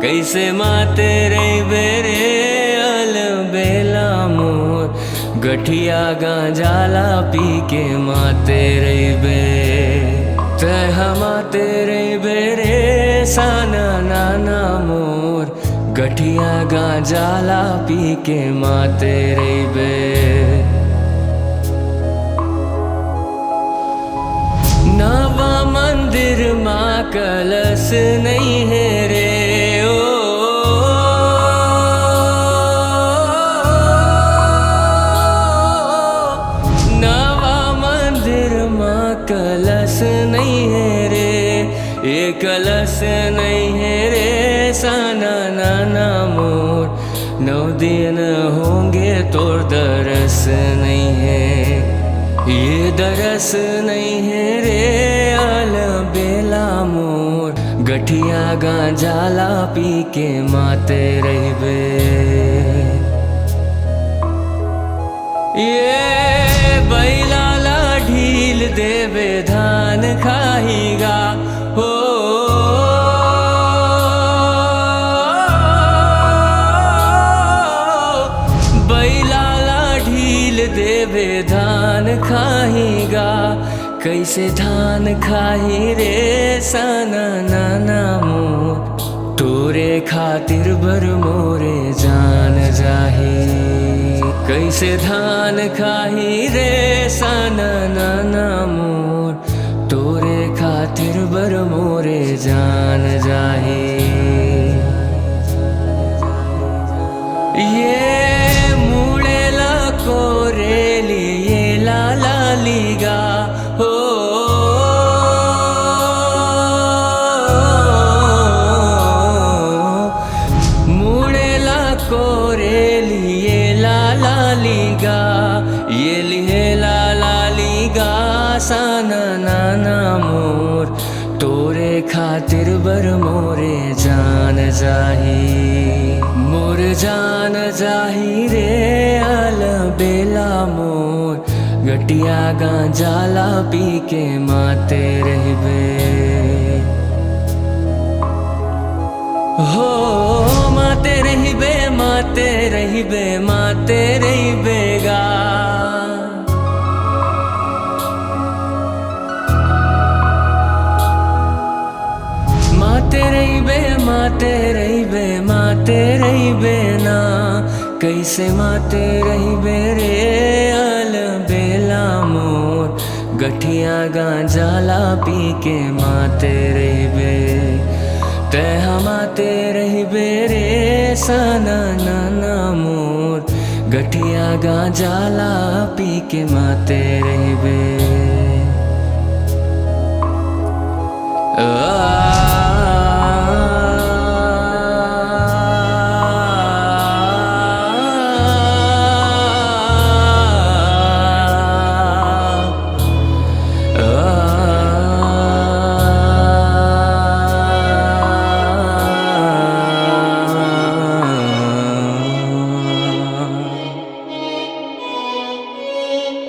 कैसे माते रहिबे रे अल बेला मोर गठिया गांजाला पी के माते रहिबे तह माते रहिबे रे साना नाना मोर गठिया गांजाला पी के माते रहिबे नवा मंदिर माँ कलश नहीं है रे ओ नवा मंदिर माँ कलश नहीं है रे ये कलश नहीं है रे साना नाना मोर 9 दिन होंगे तोर दरस नहीं है ये दरस नहीं है रे अल बेला मोर गठिया गांजाला पी के माते रहिबे ये बैलाला ढील देवे धान खाहीगा हो बैलाला ढील देवे धान खाहीगा कैसे धान खाही रे साना नाना मोर तोरे खातिर बर मोरे जान जाही कैसे धान खाही रे साना नाना मोर तोरे खातिर बर मोरे जान जाही ये मुड़ेला कोरेली ये लाला लीगा हो मुड़ेला कोरेली ये लाला लीगा ये लिए लाला लीगा साना नाना मोर तोरे खातिर बर मोरे जान जाही मोर जान जाही रे अल बेला मोर गटिया गांजाला पी के माते रहिबे हो माते रहिबे माते रहिबे माते रहिबे गा माते रहिबे माते रहिबे माते रहिबे ना कैसे माते रहिबे रे अल बेला मोर गठिया गांजाला पी के माते रहिबे तह माते रहिबे रे साना नाना मोर गठिया गांजाला पी के माते रहिबे